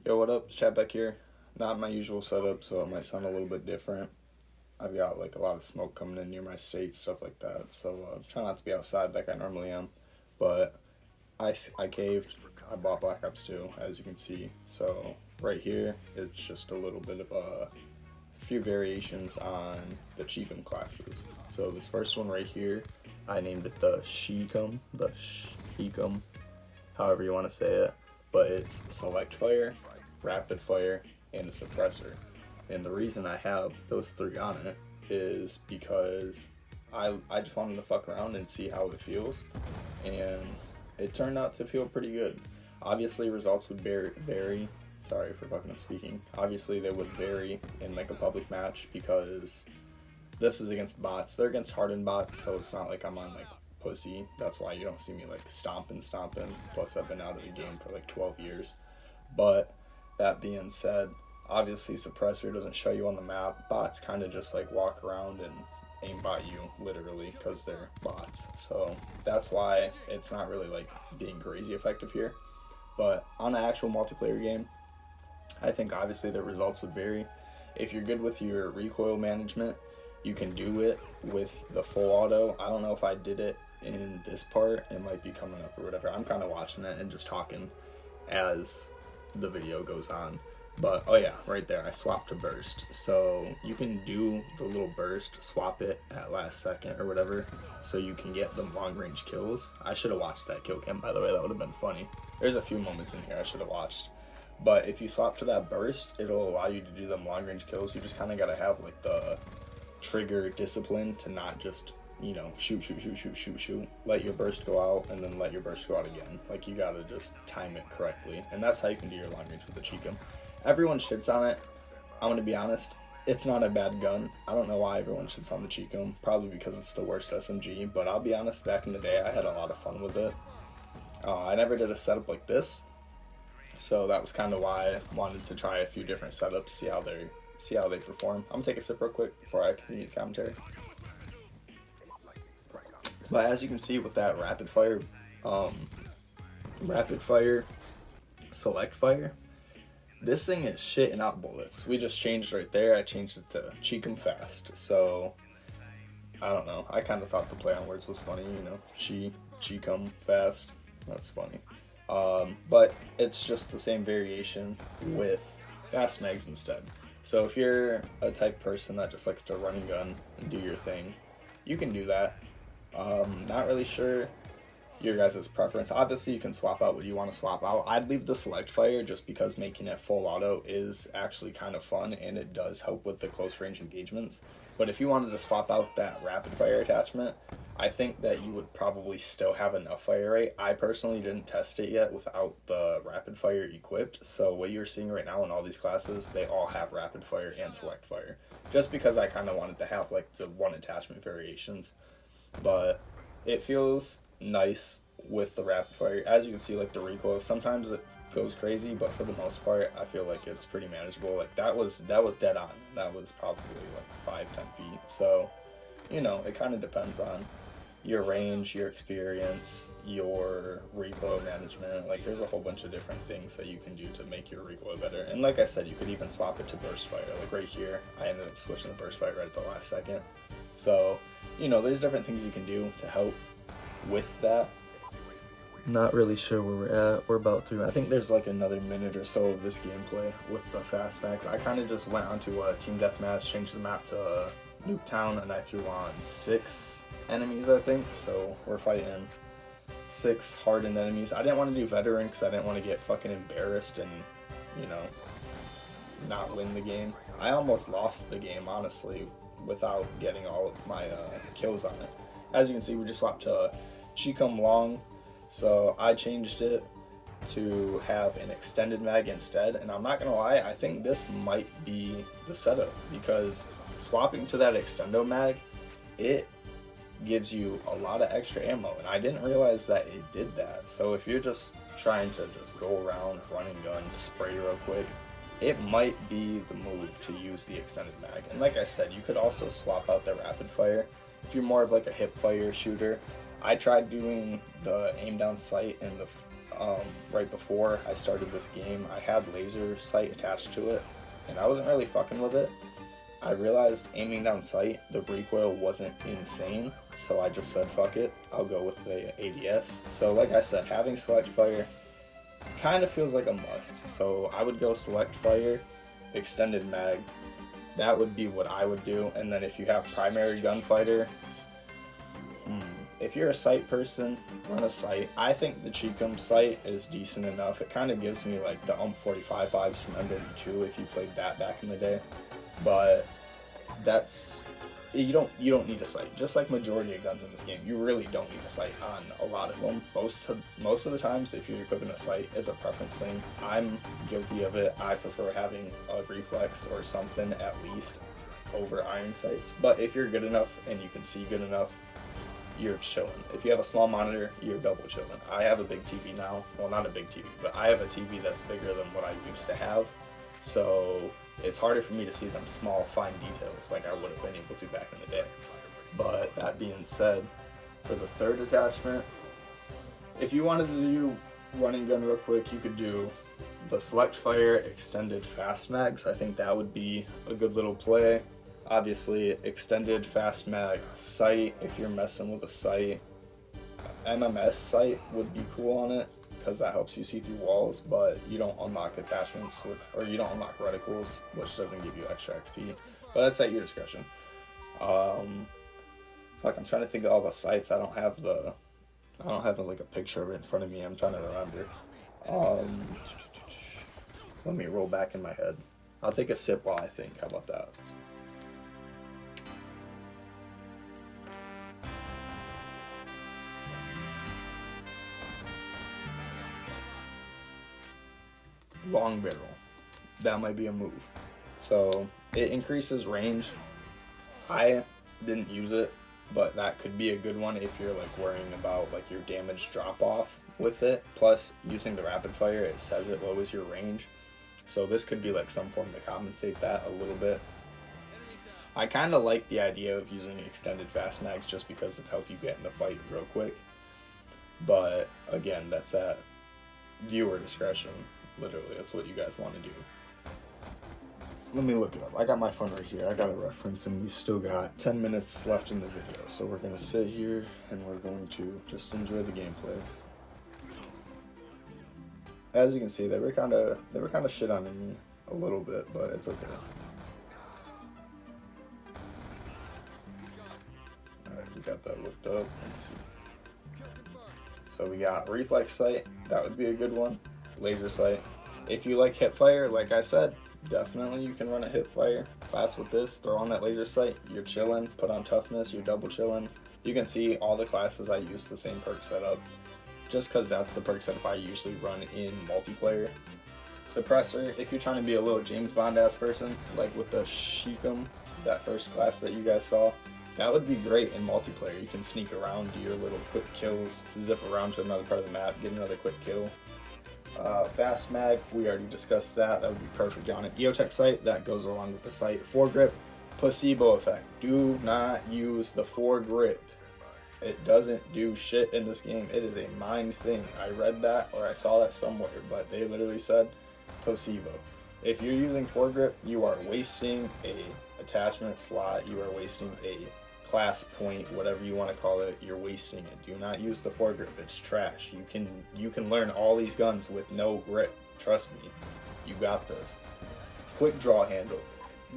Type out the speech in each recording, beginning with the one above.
Yo, what up? Chat back here. Not my usual setup, so it might sound a little bit different. I've got like a lot of smoke coming in near my state, stuff like that. So try not to be outside like I normally am. But I caved. I bought Black Ops 2, as you can see. So right here, it's just a little bit of a few variations on the Chicom classes. So this first one right here, I named it the Chicom, however you want to say it. But it's select fire, rapid fire, and a suppressor. And the reason I have those three on it is because I just wanted to fuck around and see how it feels, and it turned out to feel pretty good. Obviously, results would vary. Sorry for fucking up speaking. Obviously, they would vary in like a public match because this is against bots. They're against hardened bots, so it's not like I'm on like pussy. That's why you don't see me like stomping. Plus, I've been out of the game for like 12 years. But that being said, obviously suppressor doesn't show you on the map. Bots kind of just like walk around and aimbot you literally because they're bots. So that's why it's not really like being crazy effective here. But on an actual multiplayer game, I think obviously the results would vary. If you're good with your recoil management, you can do it with the full auto. I don't know if I did it in this part. It might be coming up or whatever. I'm kind of watching it and just talking as the video goes on. But oh yeah, right there, I swapped to burst. So you can do the little burst, swap it at last second or whatever, so you can get them long range kills. I should have watched that kill cam, by the way. That would have been funny. There's a few moments in here I should have watched. But if you swap to that burst, it'll allow you to do them long range kills. You just kind of got to have like the trigger discipline to not just, you know, shoot, let your burst go out, and then let your burst go out again. Like, you gotta just time it correctly, and that's how you can do your long range with the Chicom. Everyone shits on it. I'm gonna be honest, it's not a bad gun. I don't know why everyone shits on the Chicom, probably because it's the worst SMG, but I'll be honest, back in the day, I had a lot of fun with it. I never did a setup like this, so that was kind of why I wanted to try a few different setups, see how they perform. I'm gonna take a sip real quick before I continue the commentary. But as you can see with that rapid fire, select fire, this thing is shitting out bullets. We just changed right there. I changed it to Chicom fast. So I don't know. I kind of thought the play on words was funny, you know, Chicom fast. That's funny. But it's just the same variation with fast mags instead. So if you're a type of person that just likes to run and gun and do your thing, you can do that. Not really sure your guys' preference. Obviously, you can swap out what you want to swap out. I'd leave the select fire just because making it full auto is actually kind of fun, and it does help with the close range engagements. But if you wanted to swap out that rapid fire attachment, I think that you would probably still have enough fire rate. I personally didn't test it yet without the rapid fire equipped, so what you're seeing right now in all these classes, they all have rapid fire and select fire, just because I kind of wanted to have like the one attachment variations. But it feels nice with the rapid fire. As you can see, like the recoil, sometimes it goes crazy, but for the most part, I feel like it's pretty manageable. Like that was dead on. That was probably like 5-10 feet. So, you know, it kind of depends on your range, your experience, your recoil management. Like there's a whole bunch of different things that you can do to make your recoil better. And like I said, you could even swap it to burst fire. Like right here, I ended up switching to burst fire right at the last second. So, you know, there's different things you can do to help with that. Not really sure where we're at. We're about through. I think there's like another minute or so of this gameplay with the fast mags. I kind of just went onto a team deathmatch, changed the map to Nuketown, and I threw on 6 enemies, I think. So we're fighting 6 hardened enemies. I didn't want to do veteran because I didn't want to get fucking embarrassed and, you know, not win the game. I almost lost the game, honestly, without getting all of my kills on it. As you can see, we just swapped to Chicom long, so I changed it to have an extended mag instead, and I'm not gonna lie, I think this might be the setup, because swapping to that extendo mag, it gives you a lot of extra ammo, and I didn't realize that it did that. So if you're just trying to just go around, run and gun, spray real quick, it might be the move to use the extended mag. And like I said, you could also swap out the rapid fire if you're more of like a hip fire shooter. I tried doing the aim down sight and the right before I started this game, I had laser sight attached to it, and I wasn't really fucking with it. I realized aiming down sight, the recoil wasn't insane, so I just said fuck it, I'll go with the ADS. So like I said, having select fire kind of feels like a must. So I would go select fire, extended mag. That would be what I would do. And then if you have primary gunfighter, if you're a sight person, run a sight. I think the Chicom sight is decent enough. It kind of gives me like the 45 vibes from MW2 if you played that back in the day. But that's, you don't need a sight. Just like majority of guns in this game, you really don't need a sight on a lot of them. Most of the times, if you're equipping a sight, it's a preference thing. I'm guilty of it. I prefer having a reflex or something at least over iron sights. But if you're good enough and you can see good enough, you're chilling. If you have a small monitor, you're double chilling. I have a big TV now. Well, not a big TV, but I have a TV that's bigger than what I used to have. So it's harder for me to see them small, fine details like I would have been able to back in the day. But that being said, for the third attachment, if you wanted to do running gun real quick, you could do the select fire extended fast mags. I think that would be a good little play. Obviously, extended fast mag sight, if you're messing with a sight. MMS sight would be cool on it, because that helps you see through walls, but you don't unlock attachments or you don't unlock reticles, which doesn't give you extra XP. But that's at your discretion. I'm trying to think of all the sights. I don't have like a picture of it in front of me. I'm trying to remember. Let me roll back in my head. I'll take a sip while I think. How about that? Long barrel. That might be a move. So it increases range. I didn't use it, but that could be a good one if you're like worrying about like your damage drop off with it. Plus, using the rapid fire, it says it lowers your range. So this could be like some form to compensate that a little bit. I kind of like the idea of using extended fast mags just because it helps you get in the fight real quick. But again, that's at viewer discretion. Literally, that's what you guys want to do. Let me look it up. I got my phone right here. I got a reference, and we still got 10 minutes left in the video. So we're going to sit here, and we're going to just enjoy the gameplay. As you can see, they were kind of shit on me a little bit, but it's okay. Alright, we got that looked up. Let's see. So we got reflex sight. That would be a good one. Laser sight. If you like hip fire, like I said, definitely you can run a hip fire class with this. Throw on that laser sight, you're chilling. Put on toughness, you're double chilling. You can see all the classes I use the same perk setup, just because that's the perk setup I usually run in multiplayer. Suppressor, if you're trying to be a little James Bond ass person, like with the Chicom, that first class that you guys saw, that would be great in multiplayer. You can sneak around, do your little quick kills, zip around to another part of the map, get another quick kill. Fast mag, we already discussed that. That would be perfect on it. EOTech sight, that goes along with the sight. Foregrip, placebo effect. Do not use the foregrip. It doesn't do shit in this game. It is a mind thing. I read that or I saw that somewhere, but they literally said placebo. If you're using foregrip, you are wasting a attachment slot. You are wasting a class point, whatever you want to call it. You're wasting it. Do not use the foregrip. It's trash. You can learn all these guns with no grip. Trust me. You got this. Quick draw handle.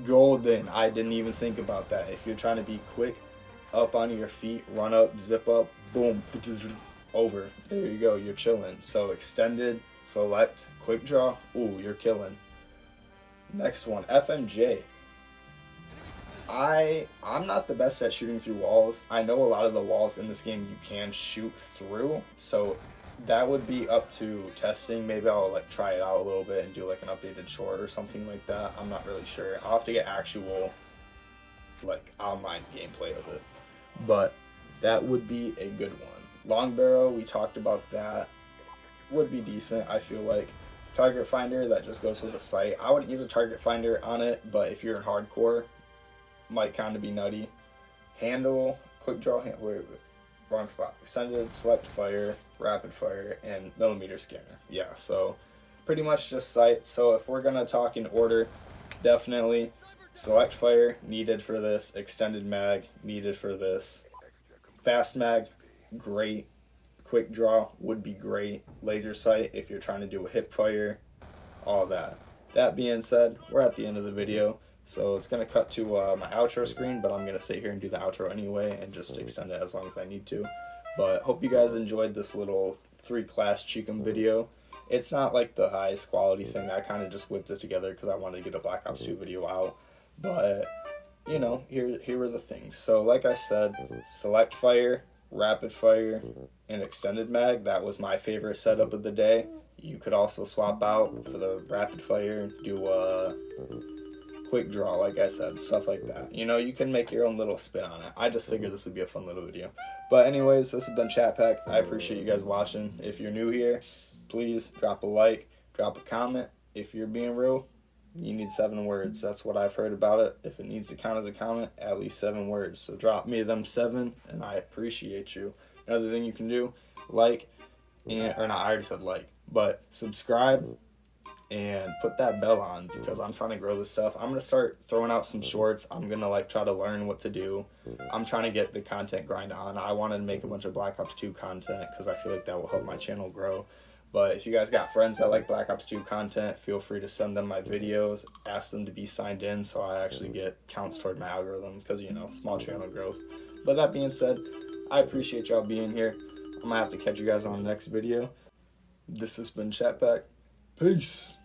Golden. I didn't even think about that. If you're trying to be quick, up on your feet, run up, zip up, boom, over. There you go. You're chilling. So extended, select, quick draw. Ooh, you're killing. Next one, FMJ. I'm not the best at shooting through walls. I know a lot of the walls in this game you can shoot through, so that would be up to testing. Maybe I'll like try it out a little bit and do like an updated short or something like that. I'm not really sure. I'll have to get actual like online gameplay of it, but that would be a good one. Long barrel, we talked about that. Would be decent, I feel like. Target finder, that just goes with the sight. I wouldn't use a target finder on it, but if you're in hardcore, might kind of be nutty. Handle, quick draw, wait, wrong spot. Extended, select fire. rapid fire, and millimeter scanner. Yeah, so pretty much just sight. So if we're gonna talk in order, definitely select fire needed for this, extended mag needed for this, fast mag great, quick draw would be great, laser sight if you're trying to do a hip fire, all that. That being said, we're at the end of the video, so it's going to cut to my outro screen, but I'm going to sit here and do the outro anyway and just extend it as long as I need to. But hope you guys enjoyed this little 3-class Chicom video. It's not like the highest quality thing. I kind of just whipped it together because I wanted to get a Black Ops 2 video out. But, you know, here were the things. So like I said, select fire, rapid fire, and extended mag. That was my favorite setup of the day. You could also swap out for the rapid fire, do a quick draw, like I said, stuff like that. You know, you can make your own little spin on it. I just figured this would be a fun little video. But anyways, this has been Chat Pack. I appreciate you guys watching. If you're new here, please drop a like, drop a comment. If you're being real, you need 7 words. That's what I've heard about it. If it needs to count as a comment, at least 7 words. So drop me them 7, and I appreciate you. Another thing you can do, like, I already said like, but subscribe and put that bell on because I'm trying to grow this stuff. I'm going to start throwing out some shorts. I'm going to like try to learn what to do. I'm trying to get the content grind on. I wanted to make a bunch of Black Ops 2 content because I feel like that will help my channel grow. But if you guys got friends that like Black Ops 2 content, feel free to send them my videos, ask them to be signed in so I actually get counts toward my algorithm because, you know, small channel growth. But that being said, I appreciate y'all being here. I'm going to have to catch you guys on the next video. This has been Chat Pack. Peace.